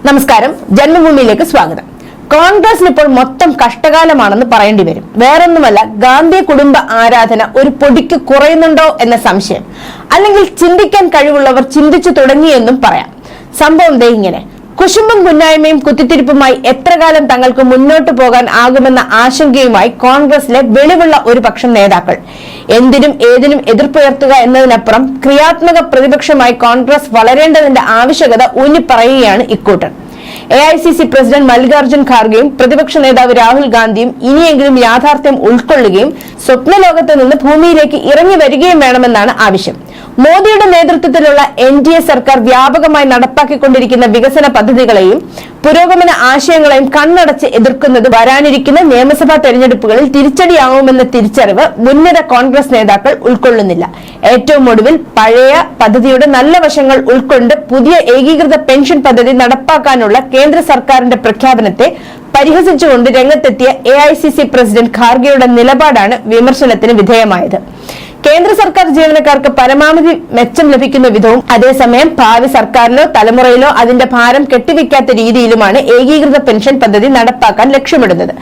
നമസ്കാരം, ജന്മഭൂമിയിലേക്ക് സ്വാഗതം. കോൺഗ്രസിന് ഇപ്പോൾ മൊത്തം കഷ്ടകാലമാണെന്ന് പറയേണ്ടി വരും. വേറൊന്നുമല്ല, ഗാന്ധി കുടുംബ ആരാധന ഒരു പൊടിക്ക് കുറയുന്നുണ്ടോ എന്ന സംശയം, അല്ലെങ്കിൽ ചിന്തിക്കാൻ കഴിവുള്ളവർ ചിന്തിച്ചു തുടങ്ങിയെന്നും പറയാം. സംഭവം ദേ ഇങ്ങനെ: കുശുമ്പും കുന്നായ്മയും കുത്തിത്തിരിപ്പുമായി എത്ര കാലം തങ്ങൾക്ക് മുന്നോട്ട് പോകാൻ ആകുമെന്ന ആശങ്കയുമായി കോൺഗ്രസിലെ വെളിവുള്ള ഒരു പക്ഷം നേതാക്കൾ. എന്തിനും ഏതിനും എതിർപ്പുയർത്തുക എന്നതിനപ്പുറം ക്രിയാത്മക പ്രതിപക്ഷമായി കോൺഗ്രസ് വളരേണ്ടതിന്റെ ആവശ്യകത ഊന്നിപ്പറയുകയാണ് ഇക്കൂട്ടർ. AICC പ്രസിഡന്റ് മല്ലികാർജുൻ ഖാർഗെയും പ്രതിപക്ഷ നേതാവ് രാഹുൽ ഗാന്ധിയും ഇനിയെങ്കിലും യാഥാർത്ഥ്യം ഉൾക്കൊള്ളുകയും സ്വപ്നലോകത്ത് നിന്ന് ഭൂമിയിലേക്ക് ഇറങ്ങി വരികയും വേണമെന്നാണ് ആവശ്യം. മോദിയുടെ നേതൃത്വത്തിലുള്ള NDA സർക്കാർ വ്യാപകമായി നടപ്പാക്കിക്കൊണ്ടിരിക്കുന്ന വികസന പദ്ധതികളെയും പുരോഗമന ആശയങ്ങളെയും കണ്ണടച്ച് എതിർക്കുന്നത് വരാനിരിക്കുന്ന നിയമസഭാ തെരഞ്ഞെടുപ്പുകളിൽ തിരിച്ചടിയാവുമെന്ന തിരിച്ചറിവ് മുൻനിര കോൺഗ്രസ് നേതാക്കൾ ഉൾക്കൊള്ളുന്നില്ല. ഏറ്റവും ഒടുവിൽ പഴയ പദ്ധതിയുടെ നല്ല വശങ്ങൾ ഉൾക്കൊണ്ട് പുതിയ ഏകീകൃത പെൻഷൻ പദ്ധതി നടപ്പാക്കാനുള്ള കേന്ദ്ര സർക്കാരിന്റെ പ്രഖ്യാപനത്തെ പരിഹസിച്ചുകൊണ്ട് രംഗത്തെത്തിയ AICC പ്രസിഡന്റ് ഖാർഗെയുടെ നിലപാടാണ് വിമർശനത്തിന് വിധേയമായത്. കേന്ദ്ര സർക്കാർ ജീവനക്കാർക്ക് പരമാവധി മെച്ചം ലഭിക്കുന്ന വിധവും അതേസമയം ഭാവി സർക്കാരിലോ തലമുറയിലോ അതിന്റെ ഭാരം കെട്ടിവെക്കാത്ത രീതിയിലുമാണ് ഏകീകൃത പെൻഷൻ പദ്ധതി നടപ്പാക്കാൻ ലക്ഷ്യമിടുന്നത്.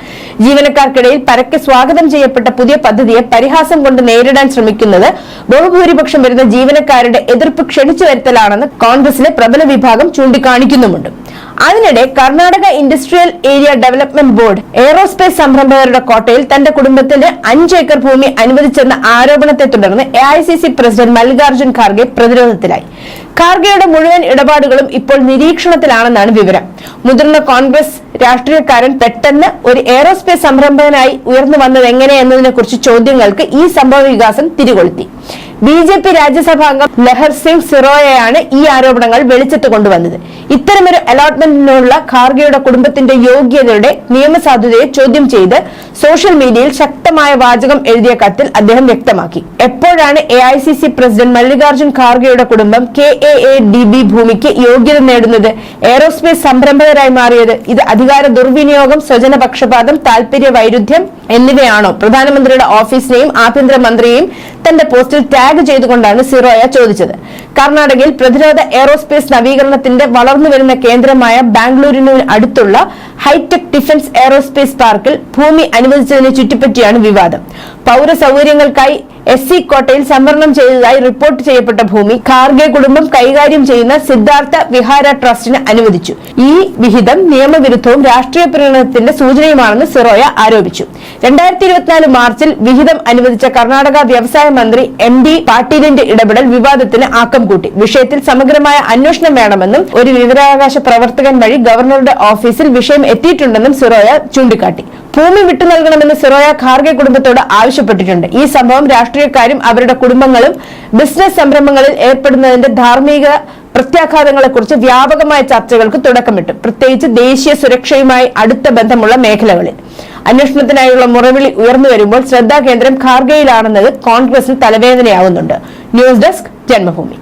ജീവനക്കാർക്കിടയിൽ പരക്കെ സ്വാഗതം ചെയ്യപ്പെട്ട പുതിയ പദ്ധതിയെ പരിഹാസം കൊണ്ട് നേരിടാൻ ശ്രമിക്കുന്നത് ബഹുഭൂരിപക്ഷം വരുന്ന ജീവനക്കാരുടെ എതിർപ്പ് ക്ഷണിച്ചു വരുത്തലാണെന്ന് കോൺഗ്രസിലെ പ്രബല വിഭാഗം ചൂണ്ടിക്കാണിക്കുന്നുമുണ്ട്. അതിനിടെ Karnataka industrial area development board aerospace സംരംഭകരുടെ കോട്ടയിൽ തന്റെ കുടുംബത്തിന് 5 ഏക്കർ ഭൂമി അനുവദിച്ചെന്ന ആരോപണത്തെ തുടർന്ന് AICC പ്രസിഡന്റ് മല്ലികാർജുൻ ഖാർഗെ പ്രതിരോധത്തിലായി. ഖാർഗെയുടെ മുഴുവൻ ഇടപാടുകളും ഇപ്പോൾ നിരീക്ഷണത്തിലാണെന്നാണ് വിവരം. മുതിർന്ന കോൺഗ്രസ് രാഷ്ട്രീയക്കാരൻ പെട്ടെന്ന് ഒരു എയ്റോസ്പേസ് സംരംഭകനായി ഉയർന്നു വന്നത് എങ്ങനെ എന്നതിനെ കുറിച്ച് ചോദ്യങ്ങൾക്ക് ഈ സംഭവ വികാസം തിരികൊളുത്തി. BJP രാജ്യസഭാംഗം ലഹർ സിംഗ് സിറോയയാണ് ഈ ആരോപണങ്ങൾ വെളിച്ചത്ത് കൊണ്ടുവന്നത്. ഇത്തരമൊരു അലോട്ട്മെന്റിനുള്ള ഖാർഗെയുടെ കുടുംബത്തിന്റെ യോഗ്യതയുടെ നിയമസാധുതയെ ചോദ്യം ചെയ്ത് സോഷ്യൽ മീഡിയയിൽ ശക്തമായ വാചകം എഴുതിയ കത്തിൽ അദ്ദേഹം വ്യക്തമാക്കി. എപ്പോഴാണ് AICC പ്രസിഡന്റ് മല്ലികാർജുൻ ഖാർഗെയുടെ കുടുംബം KAADB ഭൂമിക്ക് യോഗ്യത നേടുന്നത്, എയ്റോസ്പേസ് സംരംഭകരായി മാറിയത്? ഇത് അധികാര ദുർവിനിയോഗം, സ്വജനപക്ഷപാതം, താൽപര്യ വൈരുദ്ധ്യം എന്നിവയാണോ? പ്രധാനമന്ത്രിയുടെ ഓഫീസിനെയും ആഭ്യന്തരമന്ത്രിയെയും തന്റെ പോസ്റ്റിൽ ടാഗ് ചെയ്തുകൊണ്ടാണ് സിറോയ ചോദിച്ചത്. കർണാടകയിൽ പ്രതിരോധ എയ്റോസ്പേസ് നവീകരണത്തിന്റെ വളർന്നുവരുന്ന കേന്ദ്രമായ ബാംഗ്ലൂരിന് അടുത്തുള്ള ഹൈടെക് ഡിഫൻസ് എയ്റോസ്പേസ് പാർക്കിൽ ഭൂമി അനുവദിച്ചതിനെ ചുറ്റിപ്പറ്റിയാണ് വിവാദം. പൗരസൗകര്യങ്ങൾക്കായി SC കോട്ടയിൽ സംവരണം ചെയ്തതായി റിപ്പോർട്ട് ചെയ്യപ്പെട്ട ഭൂമി ഖാർഗെ കുടുംബം കൈകാര്യം ചെയ്യുന്ന സിദ്ധാർത്ഥ വിഹാര ട്രസ്റ്റിന് അനുവദിച്ചു. ഈ വിഹിതം നിയമവിരുദ്ധവും രാഷ്ട്രീയ പ്രീണനത്തിന്റെ സൂചനയുമാണെന്ന് സിറോയ ആരോപിച്ചു. 2024 മാർച്ചിൽ വിഹിതം അനുവദിച്ച കർണാടക വ്യവസായ മന്ത്രി MD പാട്ടീലിന്റെ ഇടപെടൽ വിവാദത്തിന് ആക്കം കൂട്ടി. വിഷയത്തിൽ സമഗ്രമായ അന്വേഷണം വേണമെന്നും ഒരു വിവരാവകാശ പ്രവർത്തകൻ വഴി ഗവർണറുടെ ഓഫീസിൽ വിഷയം എത്തിയിട്ടുണ്ടെന്നും സിറോയ ചൂണ്ടിക്കാട്ടി. ഭൂമി വിട്ടു നൽകണമെന്ന് സിറോയ ഖാർഗെ കുടുംബത്തോട് ആവശ്യപ്പെട്ടിട്ടുണ്ട്. ഈ സംഭവം രാഷ്ട്രീയക്കാരും അവരുടെ കുടുംബങ്ങളും ബിസിനസ് സംരംഭങ്ങളിൽ ഏർപ്പെടുന്നതിന്റെ ധാർമ്മിക പ്രത്യാഘാതങ്ങളെക്കുറിച്ച് വ്യാപകമായ ചർച്ചകൾക്ക് തുടക്കമിട്ടു, പ്രത്യേകിച്ച് ദേശീയ സുരക്ഷയുമായി അടുത്ത ബന്ധമുള്ള മേഖലകളിൽ. അന്വേഷണത്തിനായുള്ള മുറവിളി ഉയർന്നു വരുമ്പോൾ ശ്രദ്ധാകേന്ദ്രം ഖാർഗെയിലാണെന്നത് കോൺഗ്രസിന് തലവേദനയാവുന്നുണ്ട്. News desk, Janmabhumi.